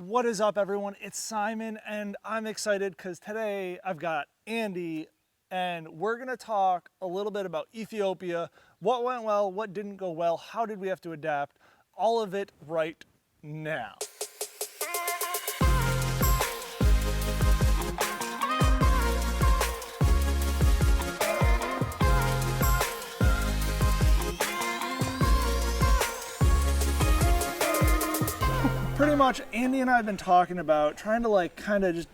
What is up, everyone? It's Simon, and I'm excited because today I've got Andy, and we're gonna talk a little bit about Ethiopia, what went well, what didn't go well, how did we have to adapt, all of it right now. Pretty much, Andy and I have been talking about trying to kind of just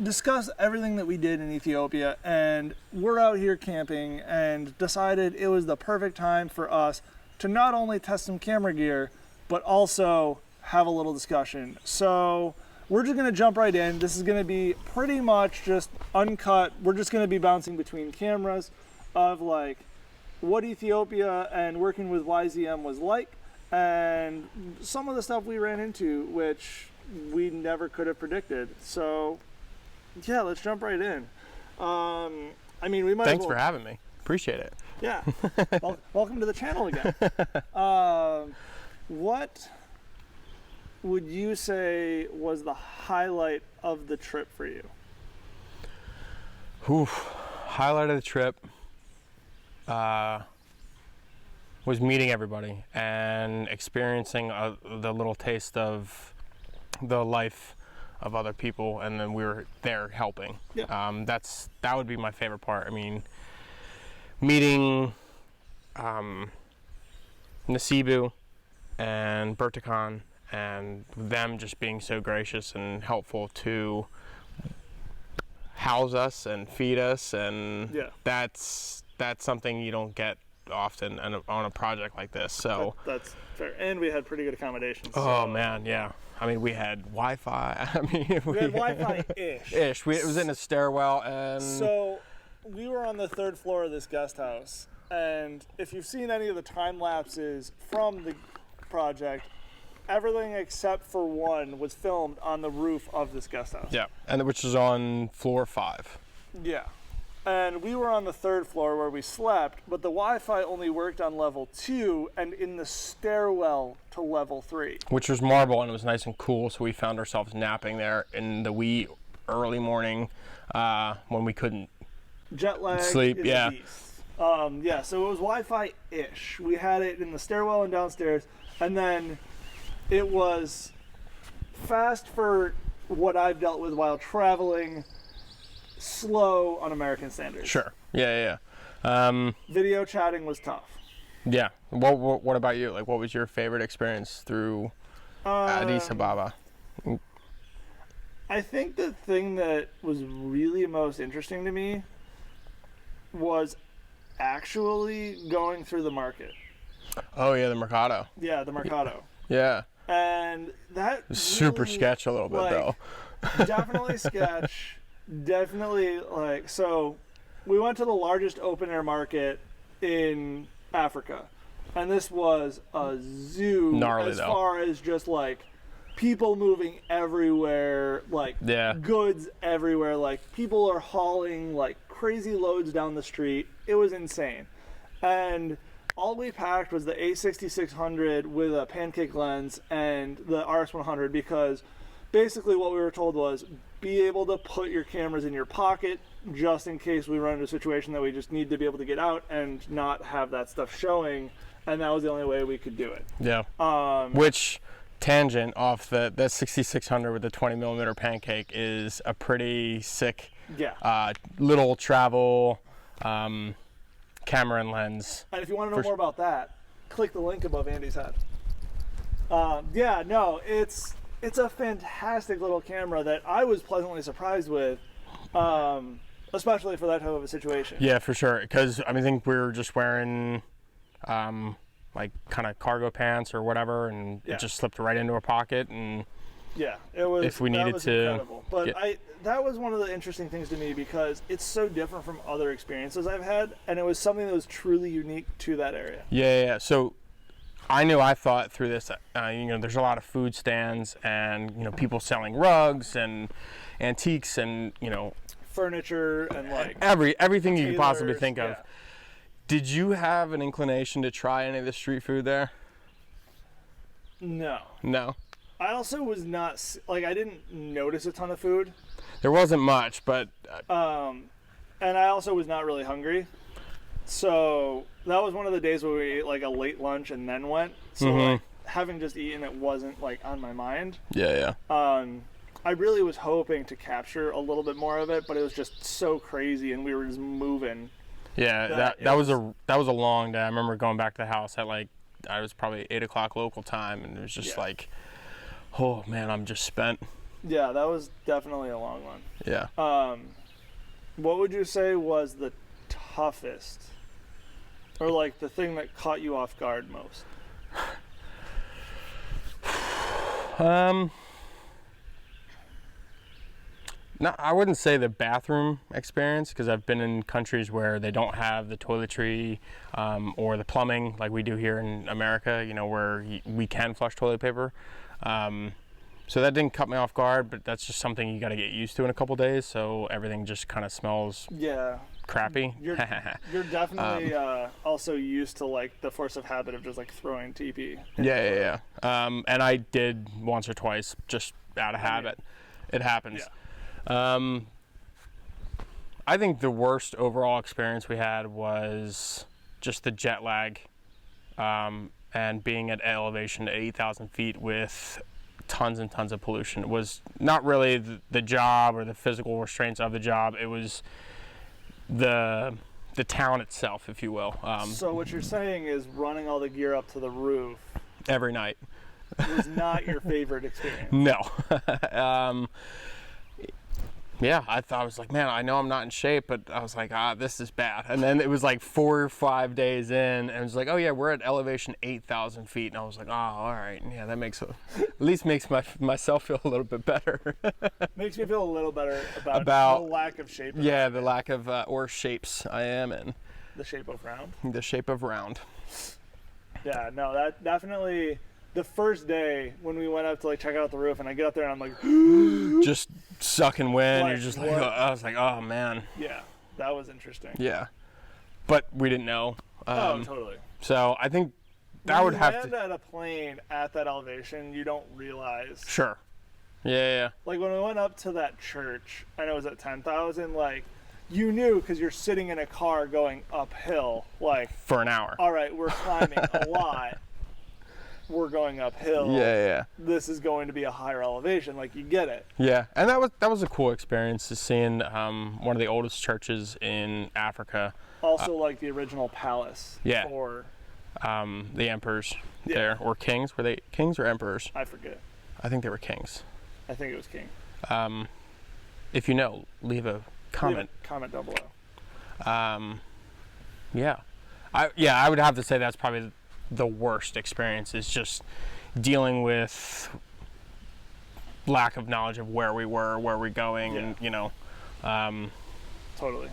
discuss everything that we did in Ethiopia, and we're out here camping and decided it was the perfect time for us to not only test some camera gear, but also have a little discussion. So we're just gonna jump right in. This is gonna be pretty much just uncut. We're just gonna be bouncing between cameras of what Ethiopia and working with YZM was like, and some of the stuff we ran into, which we never could have predicted. So, yeah, let's jump right in. I mean, we might. Thanks for having me. Appreciate it. Yeah. Welcome to the channel again. What would you say was the highlight of the trip for you? Highlight of the trip was meeting everybody and experiencing the little taste of the life of other people, and then we were there helping. Yeah. That would be my favorite part. I mean, meeting Nasibu and Bertakan, and them just being so gracious and helpful to house us and feed us, and Yeah. that's something you don't get often on a project like this. So that's fair, and we had pretty good accommodations. Oh man, yeah. I mean, we had Wi-Fi. I mean, we had Wi-Fi-ish. It was in a stairwell, and so we were on the third floor of this guest house, and if you've seen any of the time lapses from the project, everything except for one was filmed on the roof of this guest house. Yeah, and which is on floor 5. Yeah. And we were on the third floor where we slept, but the Wi-Fi only worked on level 2 and in the stairwell to level 3. Which was marble, and it was nice and cool, so we found ourselves napping there in the wee early morning when we couldn't jet lag sleep. is Yeah. a beast. Yeah, so it was Wi-Fi-ish. We had it in the stairwell and downstairs, and then it was fast for what I've dealt with while traveling, slow on American standards. Sure. Yeah. Video chatting was tough. Yeah. What about you? Like, what was your favorite experience through Addis Ababa? I think the thing that was really most interesting to me was actually going through the market. Oh yeah, the Mercado. Yeah, the Mercado. Yeah. And that really, super sketch a little bit though. Definitely sketch. Definitely, so we went to the largest open air market in Africa, and this was a zoo. Gnarly, as though. far as just people moving everywhere, Yeah. goods everywhere, people are hauling crazy loads down the street. It was insane. And all we packed was the A6600 with a pancake lens and the RS100, because basically what we were told was be able to put your cameras in your pocket just in case we run into a situation that we just need to be able to get out and not have that stuff showing, and that was the only way we could do it. Yeah. Which, tangent off that 6600 with the 20mm pancake is a pretty sick little travel camera and lens. And if you want to know more about that, click the link above Andy's head. It's a fantastic little camera that I was pleasantly surprised with, especially for that type of a situation. Yeah, for sure. Because I think we were just wearing kind of cargo pants or whatever, and it just slipped right into our pocket. And yeah, it was. If we needed to, incredible. But that was one of the interesting things to me, because it's so different from other experiences I've had, and it was something that was truly unique to that area. Yeah. So I thought through this, there's a lot of food stands and, people selling rugs and antiques and, furniture and everything you could possibly think of. Yeah. Did you have an inclination to try any of the street food there? No. No? I also was not, like, I didn't notice a ton of food. There wasn't much, but... And I also was not really hungry. So that was one of the days where we ate, like, a late lunch and then went. So, like, having just eaten it wasn't, like, on my mind. Yeah. I really was hoping to capture a little bit more of it, but it was just so crazy, and we were just moving. Yeah, that was a long day. I remember going back to the house at like I was probably 8 o'clock local time, and it was just like, oh man, I'm just spent. Yeah, that was definitely a long one. Yeah. What would you say was the toughest, or like the thing that caught you off guard most? No, I wouldn't say the bathroom experience, because I've been in countries where they don't have the toiletry or the plumbing like we do here in America, you know, where we can flush toilet paper. So that didn't cut me off guard, but that's just something you got to get used to in a couple days, so everything just kind of smells crappy. You're definitely also used to like the force of habit of just like throwing TP. Yeah. And I did once or twice just out of habit. It happens. Yeah. I think the worst overall experience we had was just the jet lag, and being at elevation to 8,000 feet with tons and tons of pollution. It was not really the job or the physical restraints of the job. It was the town itself, if you will. So what you're saying is running all the gear up to the roof every night was not your favorite experience. No. Yeah, I was like, man, I know I'm not in shape, but I was like, this is bad. And then it was like 4 or 5 days in, and it was like, oh yeah, we're at elevation 8,000 feet. And I was like, oh, all right. Yeah, that at least makes myself feel a little bit better. Makes me feel a little better about the lack of shape. Yeah, the lack of, or shapes I am in. The shape of round. The shape of round. Yeah, no, that definitely... The first day when we went up to like check out the roof, and I get up there and I'm like, just sucking wind. Like, you're just like, I was like, oh man. Yeah, that was interesting. Yeah, but we didn't know. Oh, totally. So I think that would have to. When you land at a plane at that elevation, you don't realize. Sure. Yeah. Like when we went up to that church, and it was at 10,000. Like, you knew because you're sitting in a car going uphill. Like for an hour. All right, we're climbing a lot. We're going uphill. Yeah. This is going to be a higher elevation. Like, you get it. Yeah, and that was a cool experience, to seeing one of the oldest churches in Africa. Also, like the original palace. Yeah. For the emperors there, or kings. Were they kings or emperors? I forget. I think they were kings. I think it was king. If you know, leave a comment. Comment down below. Yeah. I would have to say that's probably the worst experience, is just dealing with lack of knowledge of where we were, where we're going, and you know. Totally.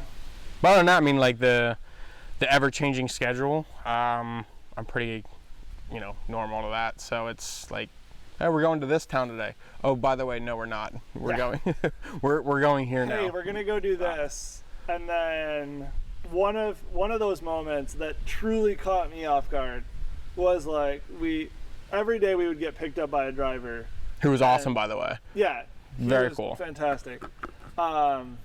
But other than that, I mean, like the ever-changing schedule, I'm pretty, normal to that. So it's like, hey, we're going to this town today. Oh, by the way, no, we're not. We're going. we're going here now. Hey, we're gonna go do this, and then one of those moments that truly caught me off guard was like every day we would get picked up by a driver who was awesome, by the way. Yeah, very cool, fantastic. And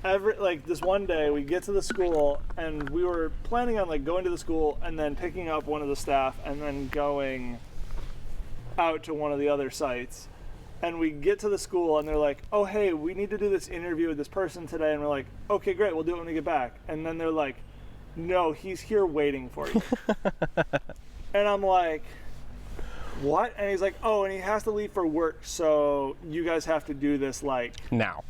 this one day we get to the school, and we were planning on like going to the school and then picking up one of the staff and then going out to one of the other sites. And we get to the school and they're like, oh hey, we need to do this interview with this person today. And we're like, okay, great, we'll do it when we get back. And then they're like, no, he's here waiting for you. And I'm like, what? And he's like, oh, and he has to leave for work, so you guys have to do this like now.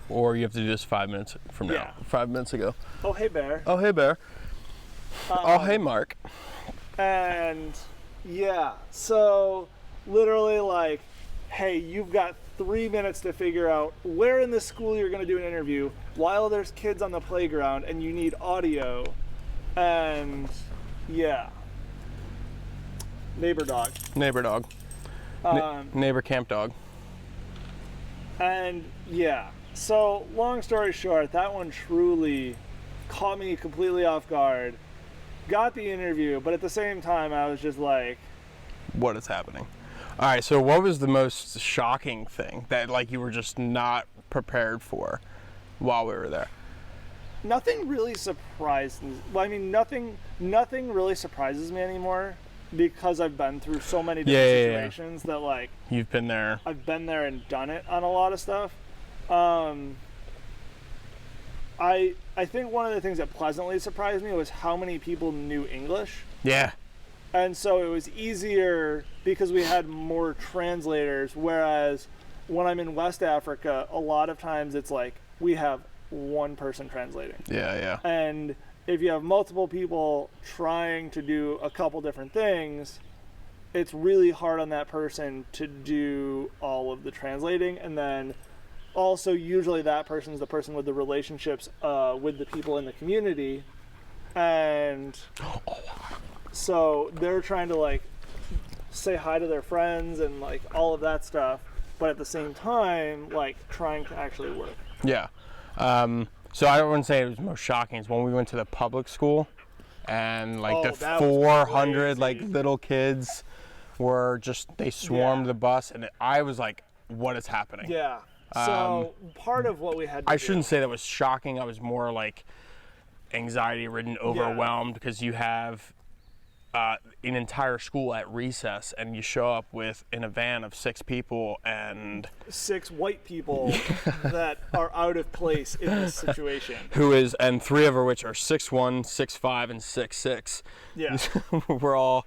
Or you have to do this 5 minutes from now. Yeah. 5 minutes ago. Oh, hey, Bear. Oh, hey, Bear. Oh, hey, Mark. And yeah, so literally like, hey, you've got 3 minutes to figure out where in the school you're going to do an interview while there's kids on the playground and you need audio. And yeah. Neighbor dog. Neighbor camp dog. And yeah, so long story short, that one truly caught me completely off guard. Got the interview, but at the same time I was just like, what is happening. All right, so what was the most shocking thing that like you were just not prepared for while we were there? Nothing really surprised me. Well, I mean, nothing really surprises me anymore because I've been through so many different situations that like you've been there. I've been there and done it on a lot of stuff. I think one of the things that pleasantly surprised me was how many people knew English. Yeah. And so it was easier because we had more translators, whereas when I'm in West Africa, a lot of times it's like we have one person translating. Yeah. And if you have multiple people trying to do a couple different things, it's really hard on that person to do all of the translating. And then also usually that person's the person with the relationships with the people in the community. And so they're trying to like say hi to their friends and like all of that stuff, but at the same time, like trying to actually work. Yeah. So I wouldn't say it was most shocking. It's when we went to the public school and like the 400 like little kids were just, they swarmed the bus and I was like, what is happening? Yeah. So part of what we had to I shouldn't say that was shocking. I was more like anxiety ridden, overwhelmed because you have an entire school at recess and you show up with in a van of 6 people and 6 white people that are out of place in this situation. And 3 of which are 6'1", 6'5", and 6'6". Yeah. We're all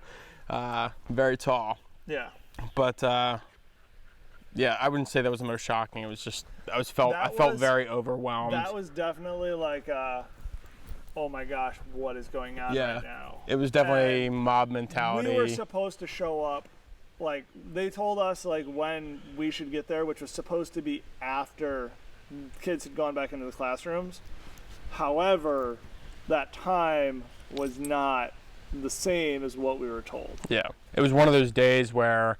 very tall. Yeah. But yeah, I wouldn't say that was the most shocking. It was just I felt very overwhelmed. That was definitely like oh my gosh, what is going on right now? It was definitely mob mentality. We were supposed to show up, like, they told us, like, when we should get there, which was supposed to be after kids had gone back into the classrooms. However, that time was not the same as what we were told. Yeah. It was one of those days where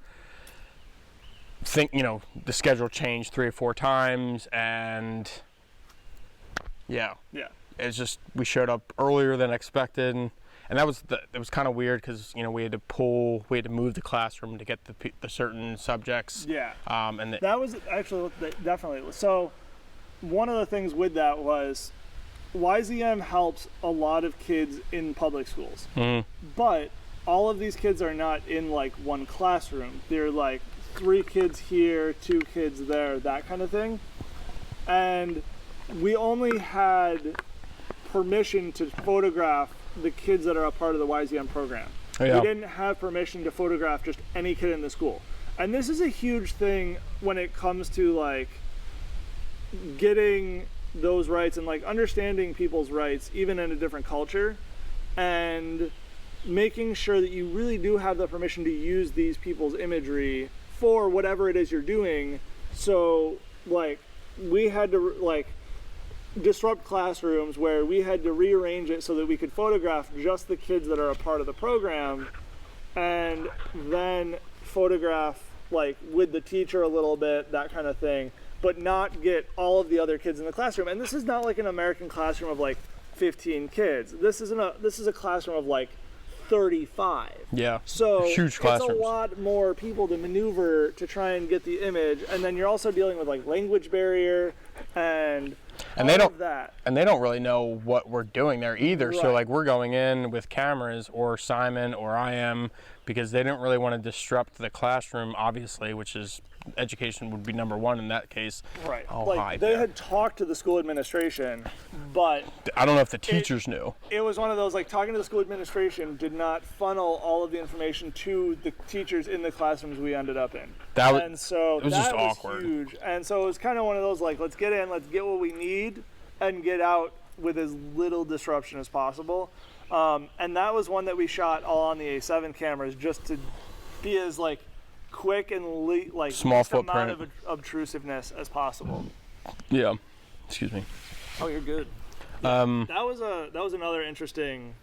the schedule changed 3 or 4 times and yeah. It's just we showed up earlier than expected, and it was kind of weird because we had to move the classroom to get the certain subjects. Yeah. And that was actually definitely so. One of the things with that was YZM helps a lot of kids in public schools, but all of these kids are not in like one classroom. They're like 3 kids here, 2 kids there, that kind of thing, and we only had permission to photograph the kids that are a part of the YZM program. Yeah. We didn't have permission to photograph just any kid in the school. And this is a huge thing when it comes to like getting those rights and like understanding people's rights even in a different culture and making sure that you really do have the permission to use these people's imagery for whatever it is you're doing. So like we had to like disrupt classrooms where we had to rearrange it so that we could photograph just the kids that are a part of the program and then photograph like with the teacher a little bit, that kind of thing, but not get all of the other kids in the classroom. And this is not like an American classroom of like 15 kids. This is a classroom of like 35. Yeah. So huge classrooms. It's a lot more people to maneuver to try and get the image, and then you're also dealing with like language barrier and they don't really know what we're doing there either. Right. So like we're going in with cameras, or Simon or I am, because they don't really want to disrupt the classroom, obviously, which is education would be number 1 in that case. Right. Oh, like they had talked to the school administration, but I don't know if the teachers knew. It was one of those like talking to the school administration did not funnel all of the information to the teachers in the classrooms we ended up in. And so it was just awkward. Huge. And so it was kind of one of those like let's get in, let's get what we need, and get out with as little disruption as possible. And that was one that we shot all on the A7 cameras just to be as like quick and like small footprint amount of obtrusiveness as possible. Yeah. Excuse me. Oh, you're good. Yeah. That was another interesting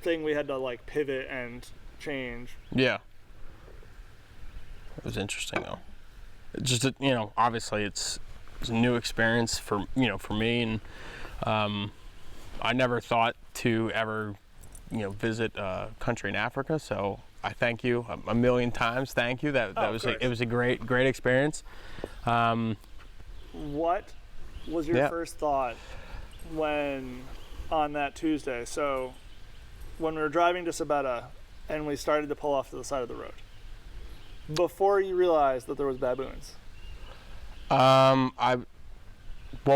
thing we had to like pivot and change. Yeah. It was interesting though. Just obviously it's a new experience for me, and I never thought to ever visit a country in Africa, so I thank you a million times. Thank you. That was it was a great experience. What was your first thought when on that Tuesday? So when we were driving to Sabetta and we started to pull off to the side of the road, before you realized that there was baboons. What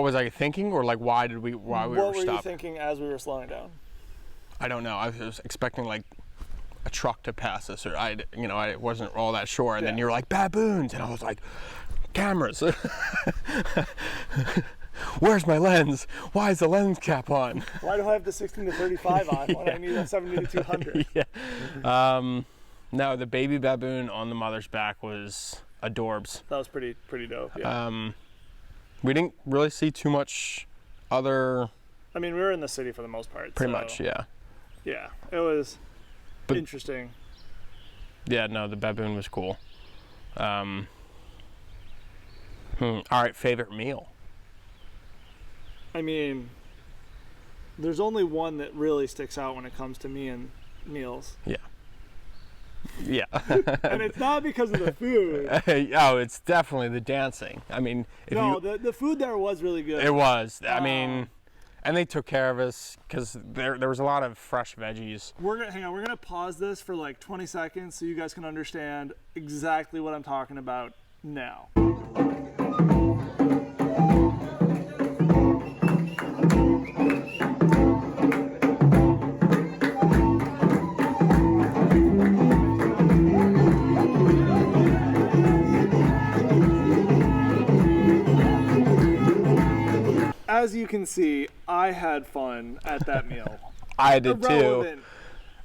was I thinking, or like why we were stopping? What were you thinking as we were slowing down? I don't know. I was expecting like a truck to pass us, or I wasn't all that sure. And then you were like baboons, and I was like, cameras. Where's my lens? Why is the lens cap on? Why do I have the 16 to 35 on when I need a 70 to 200? Yeah. No, the baby baboon on the mother's back was adorbs. That was pretty dope. Yeah. We didn't really see too much other. I mean, we were in the city for the most part. Pretty much, yeah. Yeah, it was interesting. Yeah, no, the baboon was cool. All right, favorite meal. I mean, there's only one that really sticks out when it comes to me and meals. Yeah. Yeah. And it's not because of the food. Oh, it's definitely the dancing. I mean, the food there was really good. It was. I mean, and they took care of us because there was a lot of fresh veggies. We're gonna pause this for like 20 seconds so you guys can understand exactly what I'm talking about now. As you can see, I had fun at that meal. I did too.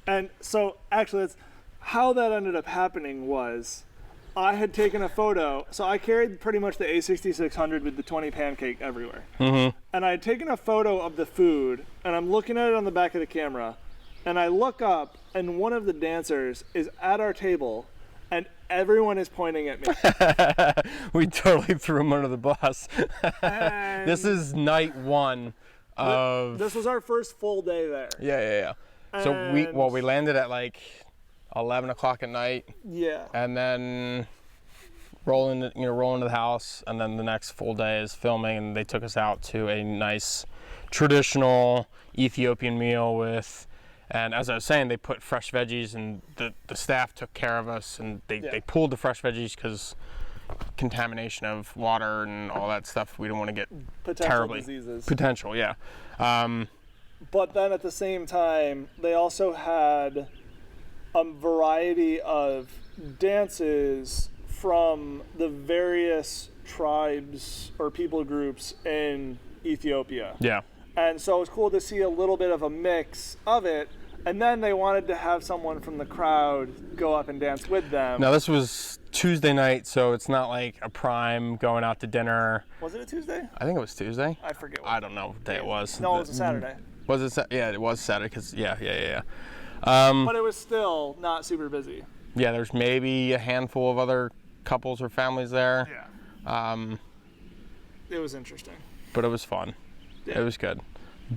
And so actually that's how that ended up happening was I had taken a photo. So I carried pretty much the A6600 with the 20 pancake everywhere. Mm-hmm. And I had taken a photo of the food and I'm looking at it on the back of the camera and I look up and one of the dancers is at our table and everyone is pointing at me. We totally threw him under the bus. This is night one of. This was our first full day there. Yeah. So we landed at like 11 o'clock at night. Yeah. And then roll into the house, and then the next full day is filming, and they took us out to a nice traditional Ethiopian meal with. And as I was saying, they put fresh veggies, and the staff took care of us, and they pulled the fresh veggies because contamination of water and all that stuff. We don't want to get potential diseases. Potential, yeah. But then at the same time, they also had a variety of dances from the various tribes or people groups in Ethiopia. Yeah. And so it was cool to see a little bit of a mix of it. And then they wanted to have someone from the crowd go up and dance with them. Now, this was Tuesday night, so it's not like a prime going out to dinner. Was it a Tuesday? I think it was Tuesday. I forget. I don't know what day it was. No, it was a Saturday. Was it? Yeah, it was Saturday. Cause yeah. But it was still not super busy. Yeah, there's maybe a handful of other couples or families there. Yeah. It was interesting. But it was fun. Yeah. It was good.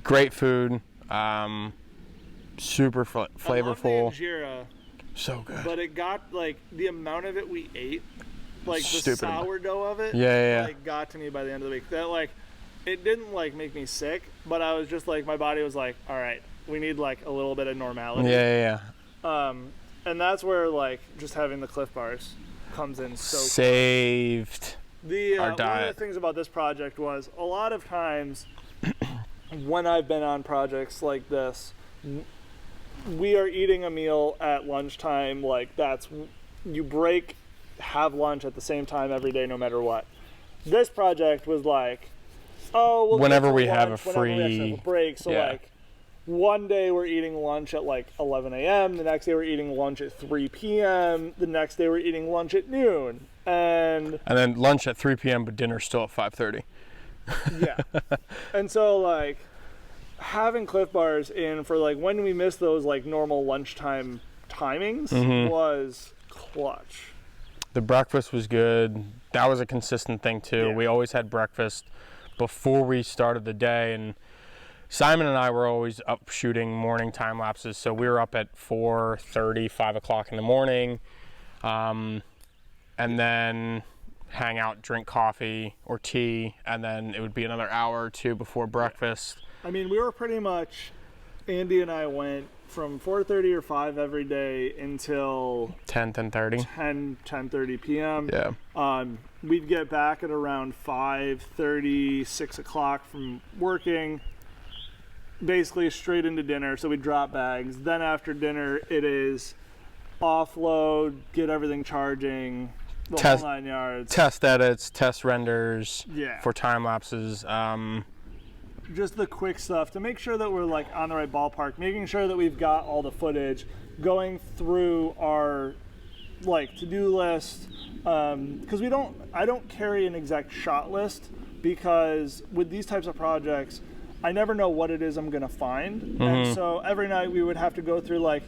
Great food. Super flavorful. I love the injera, so good. But it got like the amount of it we ate, like the sourdough of it. Yeah. Like got to me by the end of the week. That like, it didn't like make me sick, but I was just like my body was like, all right, we need like a little bit of normality. Yeah. And that's where like just having the Cliff Bars comes in so saved our diet. One of the things about this project was a lot of times when I've been on projects like this, we are eating a meal at lunchtime. Like you break, have lunch at the same time every day, no matter what. This project was like, whenever we have a free break. So like one day we're eating lunch at like 11 a.m. The next day we're eating lunch at 3 p.m. The next day we're eating lunch at noon. And then lunch at 3 p.m. but dinner still at 5:30. Yeah. And so like having Cliff Bars in for like when we miss those like normal lunchtime timings was clutch. The breakfast was good. That was a consistent thing too. Yeah. We always had breakfast before we started the day, and Simon and I were always up shooting morning time lapses, so we were up at 4:30, 5 o'clock in the morning, and then hang out, drink coffee or tea, and then it would be another hour or two before breakfast. I mean, we were pretty much, Andy and I went from 4:30 or 5 every day until 10:30. 10:30 p.m. Yeah. We'd get back at around 5:30, 6 o'clock from working, basically straight into dinner. So we'd drop bags. Then after dinner, it is offload, get everything charging, the whole 9 yards. Test edits, test renders Yeah. for time lapses. Just the quick stuff to make sure that we're like on the right ballpark, making sure that we've got all the footage, going through our like to-do list, because I don't carry an exact shot list, because with these types of projects I never know what it is I'm gonna find. And so every night we would have to go through like,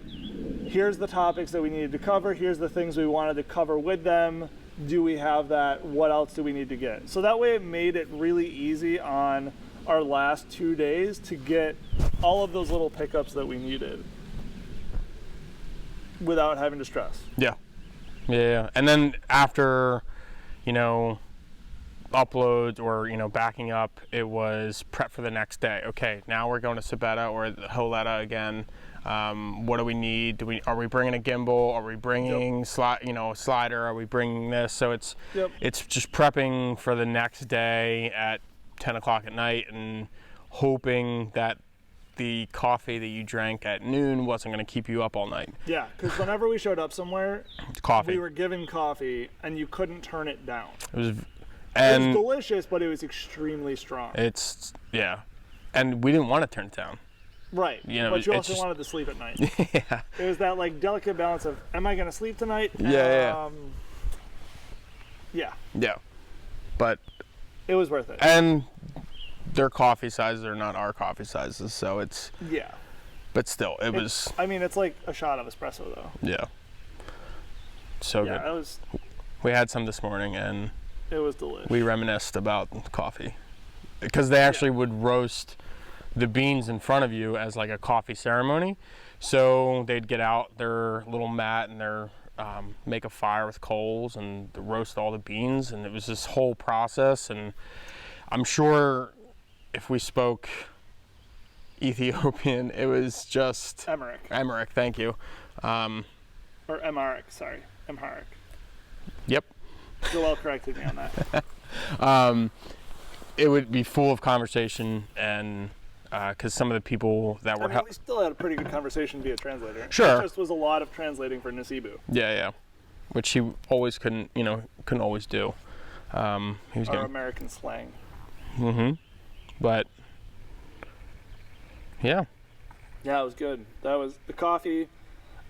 here's the topics that we needed to cover, here's the things we wanted to cover with them, do we have that, what else do we need to get? So that way it made it really easy on our last 2 days to get all of those little pickups that we needed without having to stress. Yeah. And then after, uploads or, backing up, it was prep for the next day. Okay, now we're going to Sabetta or Holetta again. What do we need? Are we bringing a gimbal? Are we bringing a slider? Are we bringing this? So it's just prepping for the next day at 10 o'clock at night and hoping that the coffee that you drank at noon wasn't going to keep you up all night. Yeah, because whenever we showed up somewhere, coffee. We were given coffee and you couldn't turn it down. It was it was delicious, but it was extremely strong. And we didn't want to turn it down. Right, but you also wanted to sleep at night. Yeah. It was that like delicate balance of, am I going to sleep tonight? Yeah. But it was worth it. And their coffee sizes are not our coffee sizes, so it's... Yeah. But still, it was... I mean, it's like a shot of espresso, though. Yeah. So good. Yeah, it was... We had some this morning, and... It was delicious. We reminisced about coffee. Because they actually would roast the beans in front of you as like a coffee ceremony. So they'd get out their little mat and their... make a fire with coals and roast all the beans, and it was this whole process. And I'm sure if we spoke Ethiopian, it was just Emmerich, thank you. Or Amharic, sorry, Amharic. Yep. Joel corrected me on that. It would be full of conversation, and because some of the people that were... we still had a pretty good conversation via translator. Sure. It just was a lot of translating for Nasibu. Yeah. Which he always couldn't always do. He was Our American slang. But, yeah. Yeah, it was good. That was the coffee.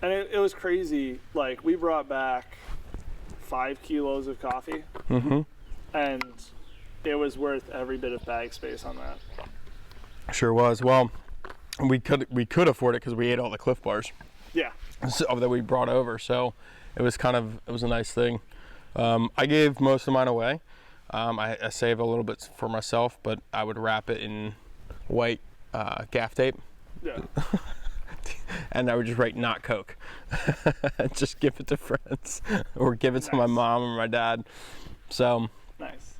And it was crazy. Like, we brought back 5 kilos of coffee. And it was worth every bit of bag space on that. Sure was. Well, we could afford it because we ate all the Cliff Bars. Yeah. That we brought over, so it was a nice thing. I gave most of mine away. I save a little bit for myself, but I would wrap it in white gaff tape. Yeah. And I would just write "not Coke." Just give it to friends, or give it to my mom or my dad. So. Nice.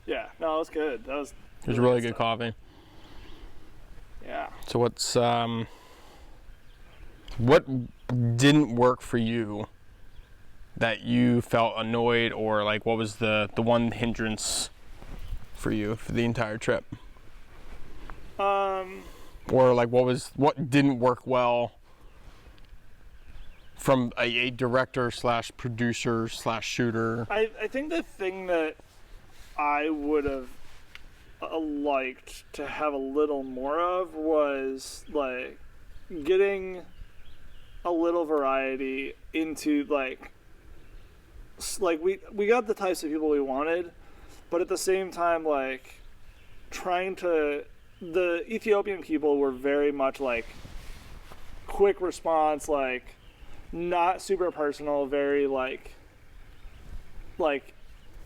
Yeah. No, it was good. It was really good coffee. Yeah. So what didn't work for you that you felt annoyed, or like what was the one hindrance for you for the entire trip? Or like what didn't work well from a director / producer / shooter? I think the thing that I would have liked to have a little more of was like getting a little variety into like we got the types of people we wanted, but at the same time like the Ethiopian people were very much like quick response, like not super personal, very like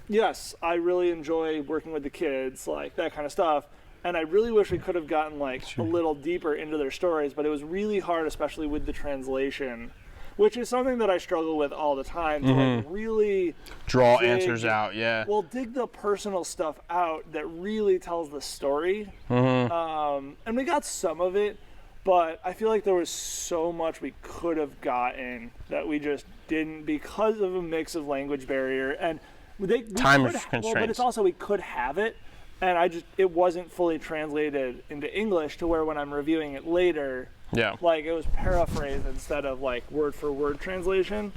yes, I really enjoy working with the kids, like that kind of stuff. And I really wish we could have gotten like a little deeper into their stories, but it was really hard, especially with the translation, which is something that I struggle with all the time, to like really draw answers out. Well, dig the personal stuff out that really tells the story. And we got some of it, but I feel like there was so much we could have gotten that we just didn't, because of a mix of language barrier and time constraints. Well, but it's also we could have it, and it wasn't fully translated into English to where when I'm reviewing it later, like it was paraphrased instead of like word for word translation.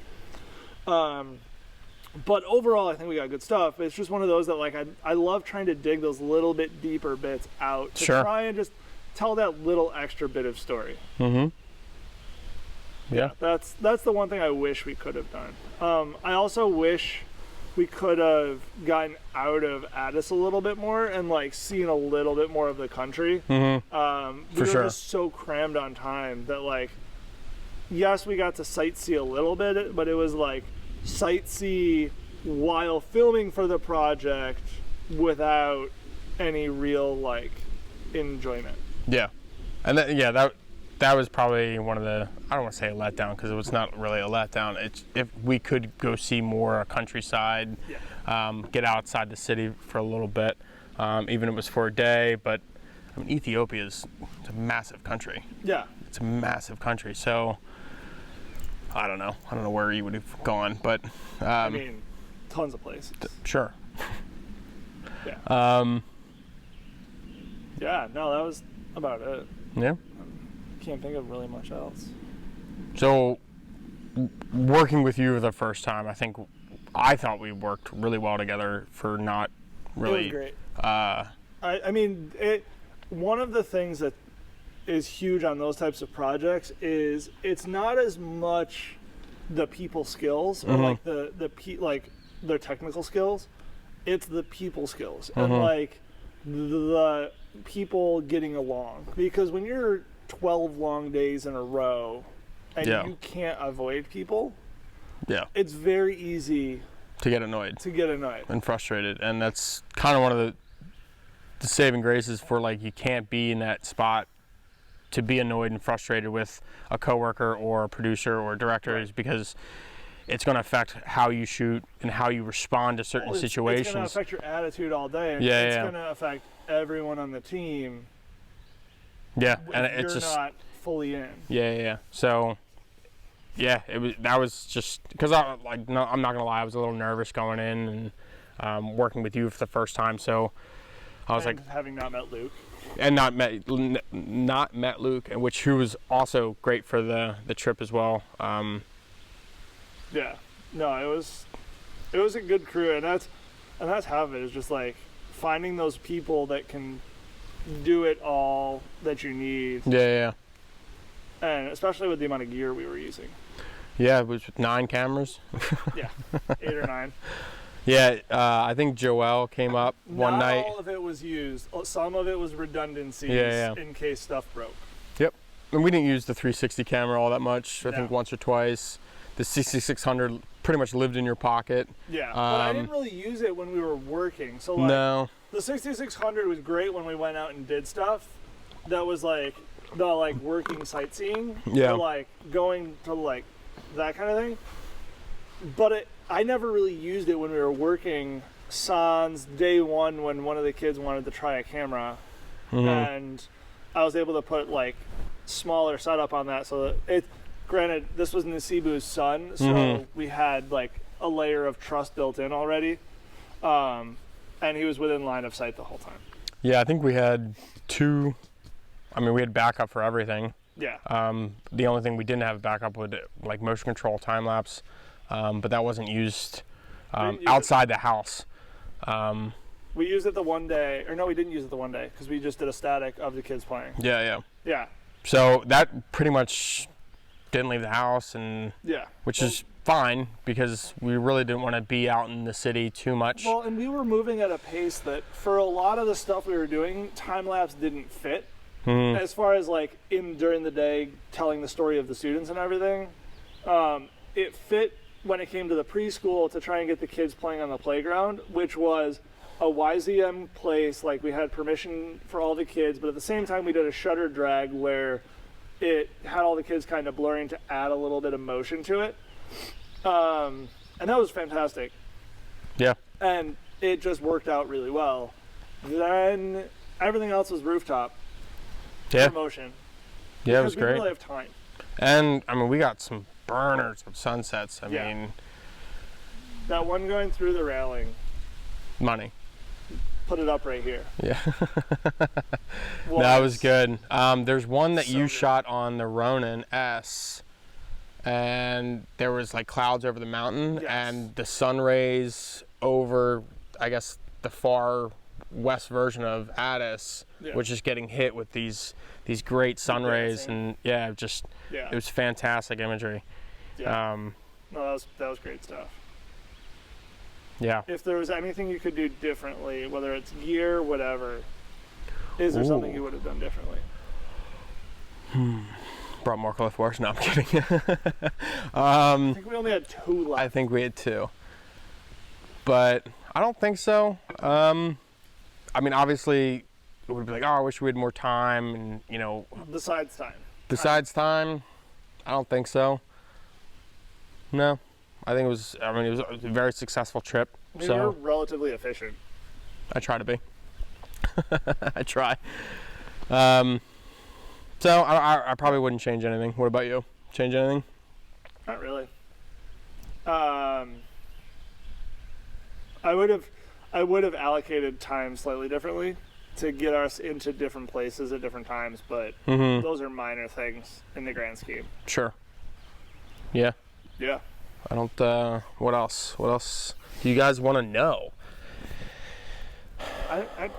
But overall, I think we got good stuff. It's just one of those that like I love trying to dig those little bit deeper bits out to try and just tell that little extra bit of story. Yeah, that's the one thing I wish we could have done. I also wish we could have gotten out of Addis a little bit more and like seen a little bit more of the country. We were just so crammed on time that like, yes, we got to sightsee a little bit, but it was like sightsee while filming for the project without any real like enjoyment. Yeah, and that was probably one of the, I don't want to say a letdown because it was not really a letdown. It's if we could go see more countryside, get outside the city for a little bit, even if it was for a day. But I mean, Ethiopia is a massive country. Yeah, it's a massive country. So I don't know where you would have gone, but I mean, tons of places. Sure. Yeah. Yeah. No, that was about it. Yeah. Can't think of really much else. So, working with you the first time, I thought we worked really well together for not really. It was great. I mean, one of the things that is huge on those types of projects is it's not as much the people skills or like like their technical skills. It's the people skills and like the people getting along, because when you're 12 long days in a row and you can't avoid people, it's very easy to get annoyed and frustrated. And that's kind of one of the saving graces for like, you can't be in that spot to be annoyed and frustrated with a coworker or a producer or a director, is because it's going to affect how you shoot and how you respond to certain situations. It's going to affect your attitude all day, and it's going to affect everyone on the team. Yeah, and it's just not fully in. Yeah. So, that was just because I'm not gonna lie, I was a little nervous going in and working with you for the first time. So I was having not met Luke, and not met Luke, and who was also great for the trip as well. Yeah, no, it was a good crew, and that's half of it, is just like finding those people that can do it all that you need. Yeah. And especially with the amount of gear we were using. Yeah, it was 9 cameras. Yeah, 8 or 9. Yeah, I think Joel came up one night. Not all of it was used. Some of it was redundancies in case stuff broke. Yep. And we didn't use the 360 camera all that much. I think once or twice. The 6600 pretty much lived in your pocket. Yeah, but I didn't really use it when we were working. So like, no. The 6600 was great when we went out and did stuff. That was like the like working sightseeing. Yeah. Or like going to like that kind of thing. But I never really used it when we were working sans day one, when one of the kids wanted to try a camera. And I was able to put like smaller setup on that, so that granted, this was Nasibu's son, so we had like a layer of trust built in already. And he was within line of sight the whole time. Yeah, I think we had we had backup for everything. Yeah. The only thing we didn't have backup with like motion control time lapse, but that wasn't used outside the house. We used it the one day, or no, we didn't use it the one day because we just did a static of the kids playing. Yeah. So that pretty much didn't leave the house, and which is fine because we really didn't want to be out in the city too much. Well, and we were moving at a pace that for a lot of the stuff we were doing, time lapse didn't fit. As far as like during the day telling the story of the students and everything, it fit when it came to the preschool to try and get the kids playing on the playground, which was a YZM place. Like, we had permission for all the kids, but at the same time we did a shutter drag where it had all the kids kind of blurring to add a little bit of motion to it. And that was fantastic. Yeah. And it just worked out really well. Then everything else was rooftop. Yeah. Motion. Yeah, it was we great. We really have time. And I mean, we got some burners of sunsets. I mean, that one going through the railing. Money. Put it up right here. Yeah. That was good. There's one that you shot on the Ronin S, and there was like clouds over the mountain, and the sun rays over, I guess, the far west version of Addis, which is getting hit with these great sun rays, and it was fantastic imagery. Yeah. No, that was great stuff. Yeah. If there was anything you could do differently, whether it's gear, whatever, is there something you would have done differently? Brought more cliff works? No, I'm kidding. I think we only had 2 left. I think we had 2. But I don't think so. I mean, obviously, it would be like, oh, I wish we had more time, and, you know. Besides time. Besides time, I don't think so. No. I think it was a very successful trip. I mean, so you're relatively efficient. I try to be. I try. So I probably wouldn't change anything. What about you? Change anything? Not really. I would have allocated time slightly differently to get us into different places at different times, but those are minor things in the grand scheme. Sure. Yeah. Yeah. I don't, what else? What else do you guys want to know? I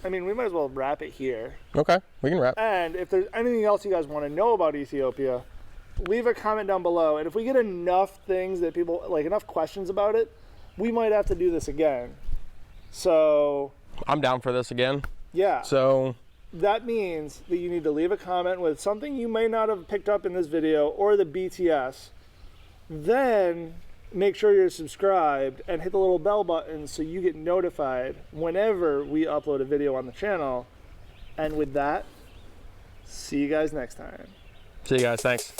mean, we might as well wrap it here. Okay, we can wrap. And if there's anything else you guys want to know about Ethiopia, leave a comment down below. And if we get enough things that people, like enough questions about it, we might have to do this again. So I'm down for this again. Yeah. So that means that you need to leave a comment with something you may not have picked up in this video or the BTS. Then make sure you're subscribed and hit the little bell button so you get notified whenever we upload a video on the channel. And with that, see you guys next time. See you guys. Thanks.